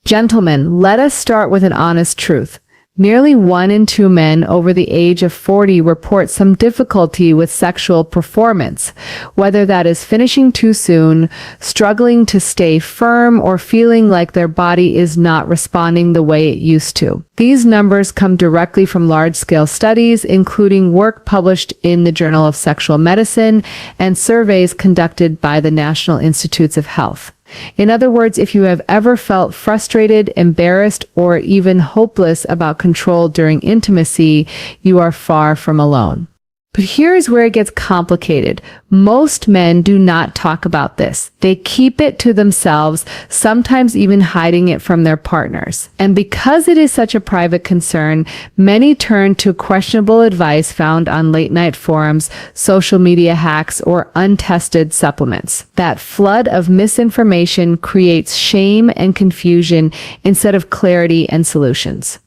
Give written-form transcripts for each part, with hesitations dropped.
Gentlemen, let us start with an honest truth. Nearly 1 in 2 men over the age of 40 report some difficulty with sexual performance, whether that is finishing too soon, struggling to stay firm, or feeling like their body is not responding the way it used to. These numbers come directly from large-scale studies, including work published in the Journal of Sexual Medicine and surveys conducted by the National Institutes of Health. In other words, if you have ever felt frustrated, embarrassed, or even hopeless about control during intimacy, you are far from alone. But here's where it gets complicated. Most men do not talk about this. They keep it to themselves, sometimes even hiding it from their partners. And because it is such a private concern, many turn to questionable advice found on late-night forums, social media hacks, or untested supplements. That flood of misinformation creates shame and confusion instead of clarity and solutions.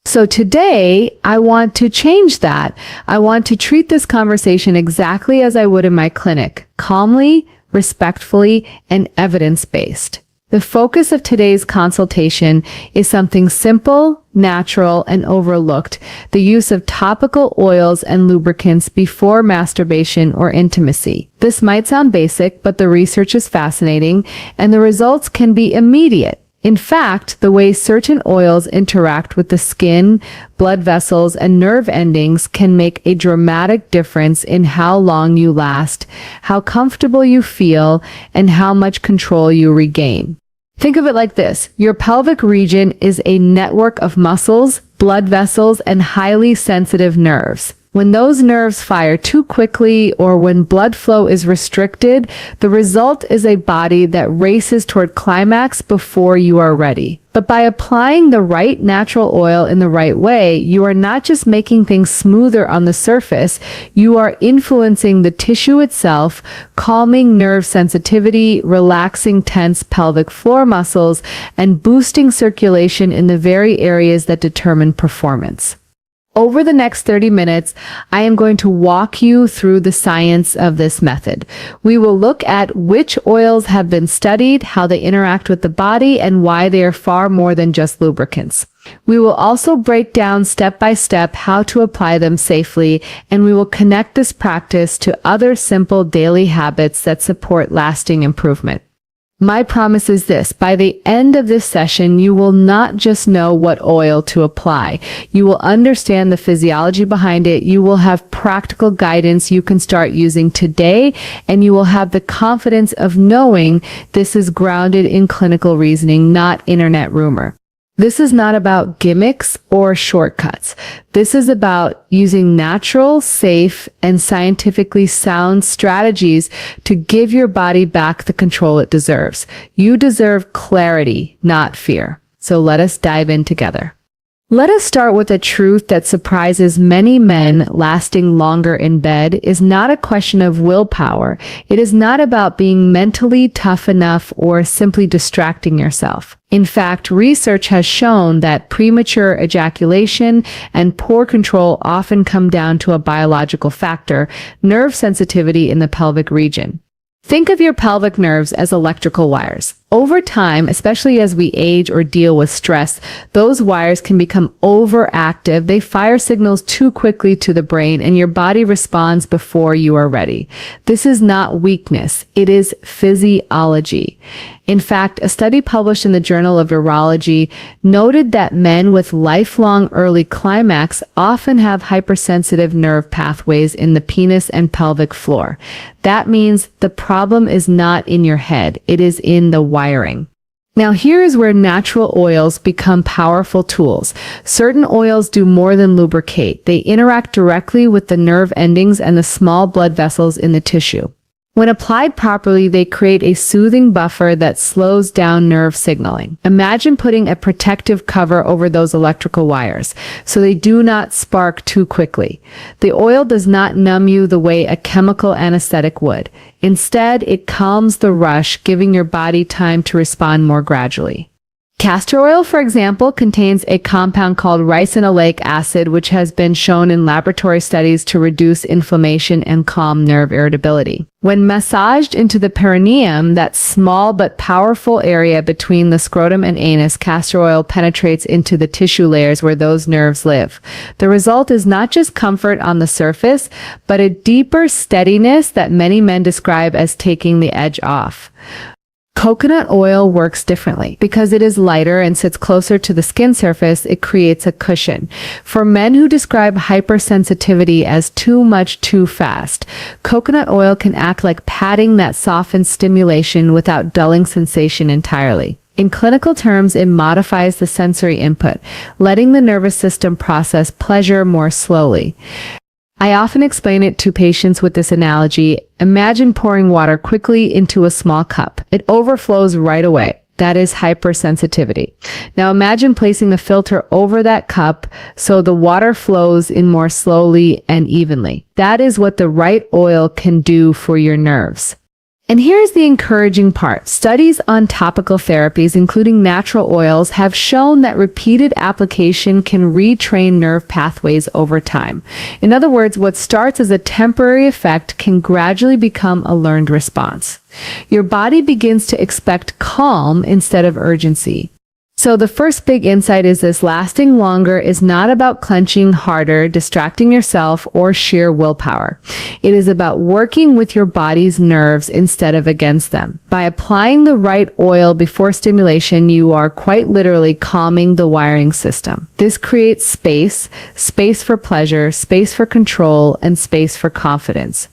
So today, I want to change that. I want to treat this conversation exactly as I would in my clinic, calmly, respectfully, and evidence-based. The focus of today's consultation is something simple, natural, and overlooked: the use of topical oils and lubricants before masturbation or intimacy. This might sound basic, but the research is fascinating, and the results can be immediate. In fact, the way certain oils interact with the skin, blood vessels, and nerve endings can make a dramatic difference in how long you last, how comfortable you feel, and how much control you regain. Think of it like this. Your pelvic region is a network of muscles, blood vessels, and highly sensitive nerves. When those nerves fire too quickly or when blood flow is restricted, the result is a body that races toward climax before you are ready. But by applying the right natural oil in the right way, you are not just making things smoother on the surface, you are influencing the tissue itself, calming nerve sensitivity, relaxing tense pelvic floor muscles, and boosting circulation in the very areas that determine performance. Over the next 30 minutes, I am going to walk you through the science of this method. We will look at which oils have been studied, how they interact with the body, and why they are far more than just lubricants. We will also break down step by step how to apply them safely, and we will connect this practice to other simple daily habits that support lasting improvement. My promise is this: by the end of this session, you will not just know what oil to apply. You will understand the physiology behind it. You will have practical guidance you can start using today, and you will have the confidence of knowing this is grounded in clinical reasoning, not internet rumor. This is not about gimmicks or shortcuts. This is about using natural, safe, and scientifically sound strategies to give your body back the control it deserves. You deserve clarity, not fear. So let us dive in together. Let us start with a truth that surprises many men. Lasting longer in bed is not a question of willpower. It is not about being mentally tough enough or simply distracting yourself. In fact, research has shown that premature ejaculation and poor control often come down to a biological factor: nerve sensitivity in the pelvic region. Think of your pelvic nerves as electrical wires. Over time, especially as we age or deal with stress, those wires can become overactive. They fire signals too quickly to the brain, and your body responds before you are ready. This is not weakness. It is physiology. In fact, a study published in the Journal of Urology noted that men with lifelong early climax often have hypersensitive nerve pathways in the penis and pelvic floor. That means the problem is not in your head. It is in the wiring. Now, here is where natural oils become powerful tools. Certain oils do more than lubricate. They interact directly with the nerve endings and the small blood vessels in the tissue. When applied properly, they create a soothing buffer that slows down nerve signaling. Imagine putting a protective cover over those electrical wires so they do not spark too quickly. The oil does not numb you the way a chemical anesthetic would. Instead, it calms the rush, giving your body time to respond more gradually. Castor oil, for example, contains a compound called ricinoleic acid, which has been shown in laboratory studies to reduce inflammation and calm nerve irritability. When massaged into the perineum, that small but powerful area between the scrotum and anus, castor oil penetrates into the tissue layers where those nerves live. The result is not just comfort on the surface, but a deeper steadiness that many men describe as taking the edge off. Coconut oil works differently. Because it is lighter and sits closer to the skin surface, it creates a cushion. For men who describe hypersensitivity as too much too fast, coconut oil can act like padding that softens stimulation without dulling sensation entirely. In clinical terms, it modifies the sensory input, letting the nervous system process pleasure more slowly. I often explain it to patients with this analogy. Imagine pouring water quickly into a small cup. It overflows right away. That is hypersensitivity. Now imagine placing the filter over that cup so the water flows in more slowly and evenly. That is what the right oil can do for your nerves. And here's the encouraging part. Studies on topical therapies, including natural oils, have shown that repeated application can retrain nerve pathways over time. In other words, what starts as a temporary effect can gradually become a learned response. Your body begins to expect calm instead of urgency. So the first big insight is this: lasting longer is not about clenching harder, distracting yourself, or sheer willpower. It is about working with your body's nerves instead of against them. By applying the right oil before stimulation, you are quite literally calming the wiring system. This creates space for pleasure, space for control, and space for confidence.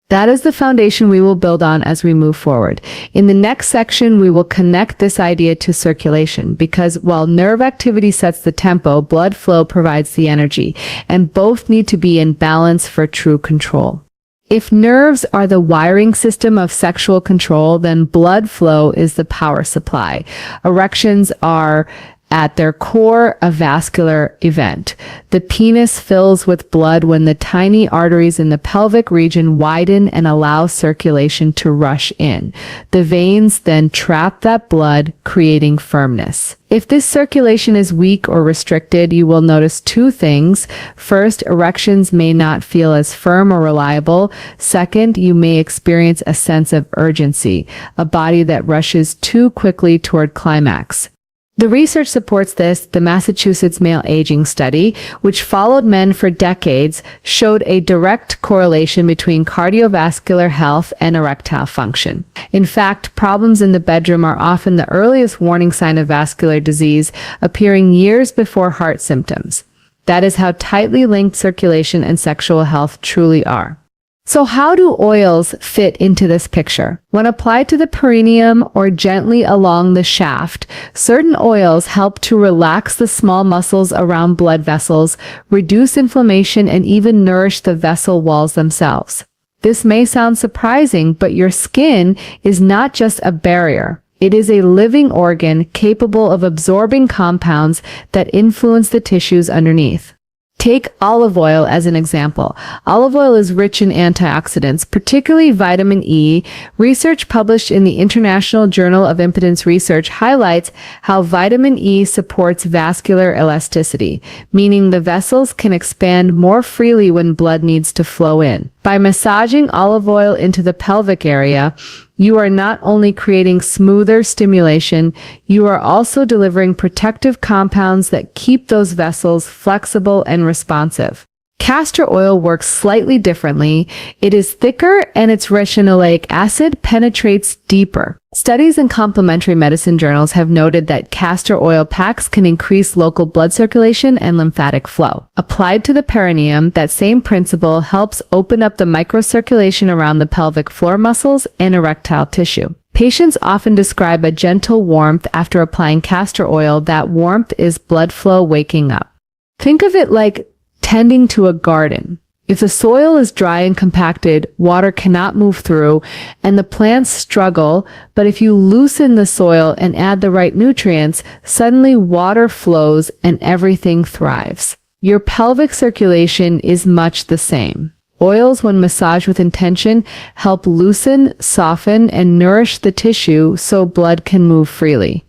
That is the foundation we will build on as we move forward. In the next section, we will connect this idea to circulation, because while nerve activity sets the tempo, blood flow provides the energy, and both need to be in balance for true control. If nerves are the wiring system of sexual control, then blood flow is the power supply. Erections are at their core a vascular event. The penis fills with blood when the tiny arteries in the pelvic region widen and allow circulation to rush in. The veins then trap that blood, creating firmness. If this circulation is weak or restricted, you will notice two things. First, erections may not feel as firm or reliable. Second, you may experience a sense of urgency, a body that rushes too quickly toward climax. The research supports this. The Massachusetts Male Aging Study, which followed men for decades, showed a direct correlation between cardiovascular health and erectile function. In fact, problems in the bedroom are often the earliest warning sign of vascular disease, appearing years before heart symptoms. That is how tightly linked circulation and sexual health truly are. So how do oils fit into this picture? When applied to the perineum or gently along the shaft, certain oils help to relax the small muscles around blood vessels, reduce inflammation, and even nourish the vessel walls themselves. This may sound surprising, but your skin is not just a barrier. It is a living organ capable of absorbing compounds that influence the tissues underneath. Take olive oil as an example. Olive oil is rich in antioxidants, particularly vitamin E. Research published in the International Journal of Impedance Research highlights how vitamin E supports vascular elasticity, meaning the vessels can expand more freely when blood needs to flow in. By massaging olive oil into the pelvic area, you are not only creating smoother stimulation, you are also delivering protective compounds that keep those vessels flexible and responsive. Castor oil works slightly differently. It is thicker and its ricinoleic acid penetrates deeper. Studies in complementary medicine journals have noted that castor oil packs can increase local blood circulation and lymphatic flow. Applied to the perineum, that same principle helps open up the microcirculation around the pelvic floor muscles and erectile tissue. Patients often describe a gentle warmth after applying castor oil. That warmth is blood flow waking up. Think of it like tending to a garden. If the soil is dry and compacted, water cannot move through and the plants struggle, but if you loosen the soil and add the right nutrients, suddenly water flows and everything thrives. Your pelvic circulation is much the same. Oils, when massaged with intention, help loosen, soften, and nourish the tissue so blood can move freely.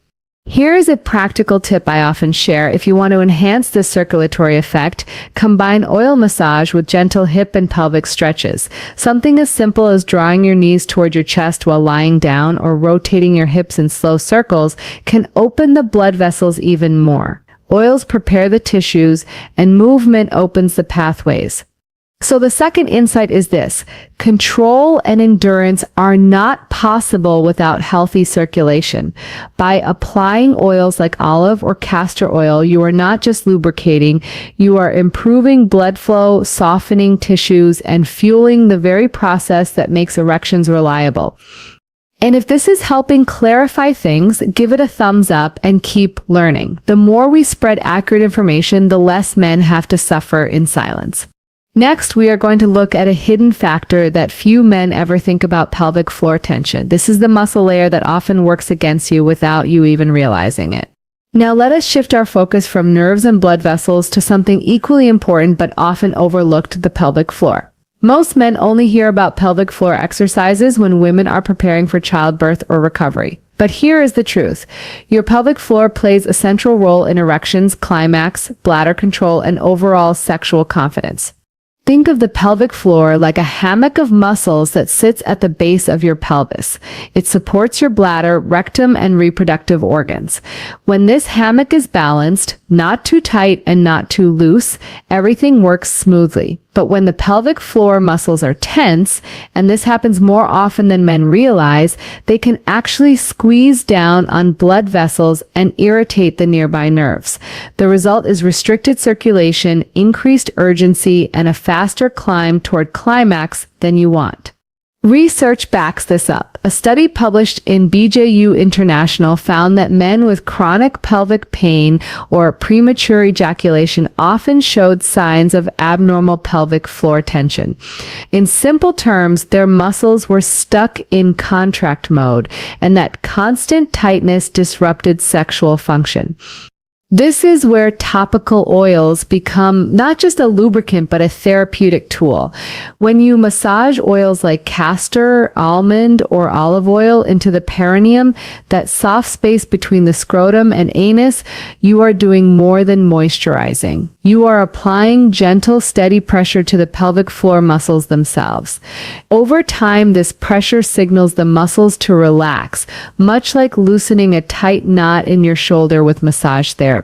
Here is a practical tip I often share. If you want to enhance this circulatory effect, combine oil massage with gentle hip and pelvic stretches. Something as simple as drawing your knees toward your chest while lying down or rotating your hips in slow circles can open the blood vessels even more. Oils prepare the tissues, and movement opens the pathways. So the second insight is this: control and endurance are not possible without healthy circulation. By applying oils like olive or castor oil, you are not just lubricating, you are improving blood flow, softening tissues, and fueling the very process that makes erections reliable. And if this is helping clarify things, give it a thumbs up and keep learning. The more we spread accurate information, the less men have to suffer in silence. Next, we are going to look at a hidden factor that few men ever think about: pelvic floor tension. This is the muscle layer that often works against you without you even realizing it. Now let us shift our focus from nerves and blood vessels to something equally important but often overlooked: the pelvic floor. Most men only hear about pelvic floor exercises when women are preparing for childbirth or recovery. But here is the truth. Your pelvic floor plays a central role in erections, climax, bladder control, and overall sexual confidence. Think of the pelvic floor like a hammock of muscles that sits at the base of your pelvis. It supports your bladder, rectum, and reproductive organs. When this hammock is balanced, not too tight and not too loose, everything works smoothly. But when the pelvic floor muscles are tense, and this happens more often than men realize, they can actually squeeze down on blood vessels and irritate the nearby nerves. The result is restricted circulation, increased urgency, and a faster climb toward climax than you want. Research backs this up. A study published in BJU International found that men with chronic pelvic pain or premature ejaculation often showed signs of abnormal pelvic floor tension. In simple terms, their muscles were stuck in contract mode, and that constant tightness disrupted sexual function. This is where topical oils become not just a lubricant, but a therapeutic tool. When you massage oils like castor, almond, or olive oil into the perineum, that soft space between the scrotum and anus, you are doing more than moisturizing. You are applying gentle, steady pressure to the pelvic floor muscles themselves. Over time, this pressure signals the muscles to relax, much like loosening a tight knot in your shoulder with massage therapy.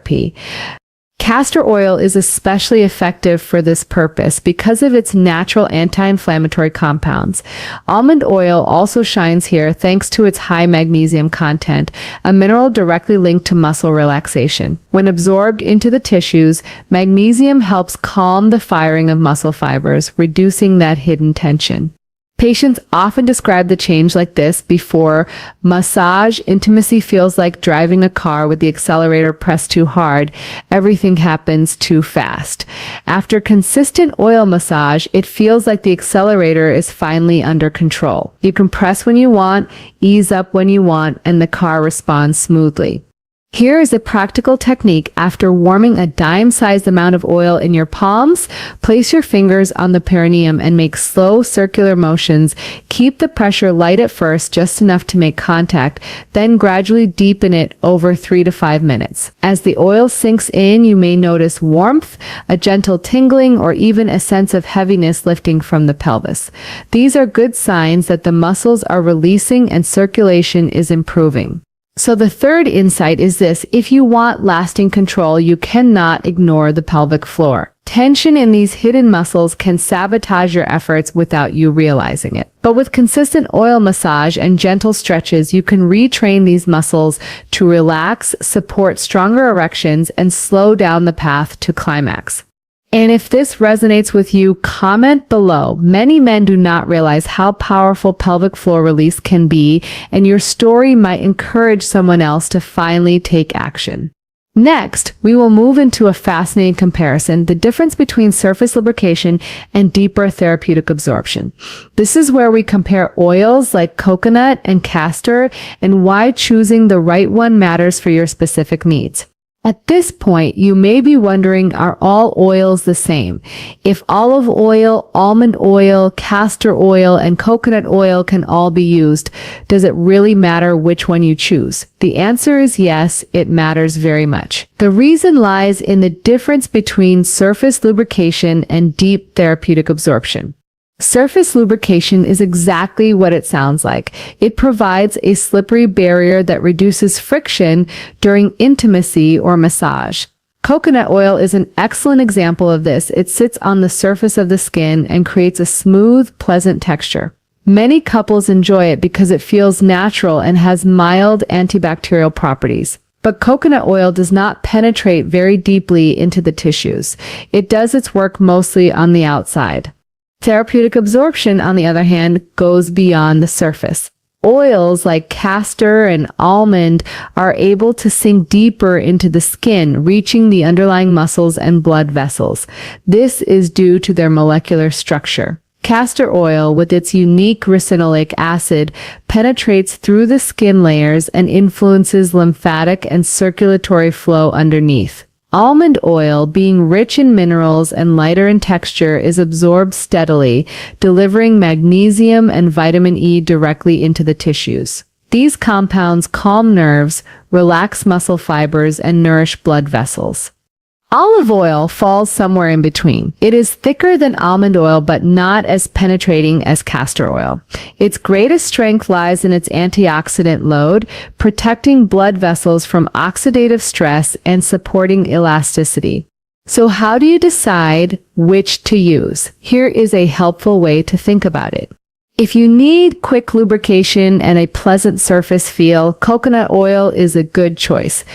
Castor oil is especially effective for this purpose because of its natural anti-inflammatory compounds. Almond oil also shines here thanks to its high magnesium content, a mineral directly linked to muscle relaxation. When absorbed into the tissues, magnesium helps calm the firing of muscle fibers, reducing that hidden tension. Patients often describe the change like this: before massage, intimacy feels like driving a car with the accelerator pressed too hard. Everything happens too fast. After consistent oil massage, it feels like the accelerator is finally under control. You can press when you want, ease up when you want, and the car responds smoothly. Here is a practical technique. After warming a dime-sized amount of oil in your palms, place your fingers on the perineum and make slow circular motions. Keep the pressure light at first, just enough to make contact, then gradually deepen it over 3 to 5 minutes. As the oil sinks in, you may notice warmth, a gentle tingling, or even a sense of heaviness lifting from the pelvis. These are good signs that the muscles are releasing and circulation is improving. So the third insight is this: if you want lasting control, you cannot ignore the pelvic floor. Tension in these hidden muscles can sabotage your efforts without you realizing it. But with consistent oil massage and gentle stretches, you can retrain these muscles to relax, support stronger erections, and slow down the path to climax. And if this resonates with you, comment below. Many men do not realize how powerful pelvic floor release can be, and your story might encourage someone else to finally take action. Next, we will move into a fascinating comparison: the difference between surface lubrication and deeper therapeutic absorption. This is where we compare oils like coconut and castor and why choosing the right one matters for your specific needs. At this point, you may be wondering, are all oils the same? If olive oil, almond oil, castor oil, and coconut oil can all be used, does it really matter which one you choose? The answer is yes, it matters very much. The reason lies in the difference between surface lubrication and deep therapeutic absorption. Surface lubrication is exactly what it sounds like. It provides a slippery barrier that reduces friction during intimacy or massage. Coconut oil is an excellent example of this. It sits on the surface of the skin and creates a smooth, pleasant texture. Many couples enjoy it because it feels natural and has mild antibacterial properties. But coconut oil does not penetrate very deeply into the tissues. It does its work mostly on the outside. Therapeutic absorption, on the other hand, goes beyond the surface. Oils like castor and almond are able to sink deeper into the skin, reaching the underlying muscles and blood vessels. This is due to their molecular structure. Castor oil, with its unique ricinoleic acid, penetrates through the skin layers and influences lymphatic and circulatory flow underneath. Almond oil, being rich in minerals and lighter in texture, is absorbed steadily, delivering magnesium and vitamin E directly into the tissues. These compounds calm nerves, relax muscle fibers, and nourish blood vessels. Olive oil falls somewhere in between. It is thicker than almond oil, but not as penetrating as castor oil. Its greatest strength lies in its antioxidant load, protecting blood vessels from oxidative stress and supporting elasticity. So how do you decide which to use? Here is a helpful way to think about it. If you need quick lubrication and a pleasant surface feel, coconut oil is a good choice.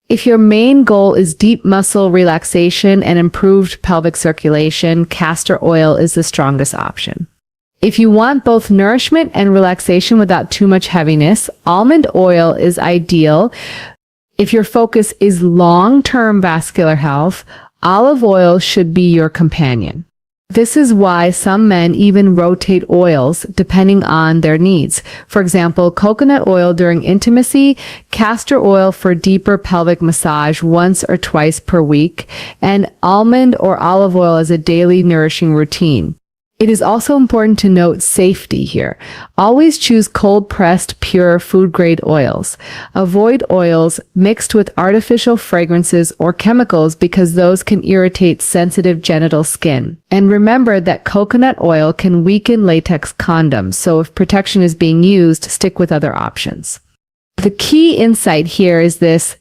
If your main goal is deep muscle relaxation and improved pelvic circulation, castor oil is the strongest option. If you want both nourishment and relaxation without too much heaviness, almond oil is ideal. If your focus is long-term vascular health, olive oil should be your companion. This is why some men even rotate oils depending on their needs. For example, coconut oil during intimacy, castor oil for deeper pelvic massage once or twice per week, and almond or olive oil as a daily nourishing routine. It is also important to note safety here. Always choose cold-pressed, pure, food-grade oils. Avoid oils mixed with artificial fragrances or chemicals because those can irritate sensitive genital skin. And remember that coconut oil can weaken latex condoms, so if protection is being used, stick with other options. The key insight here is this: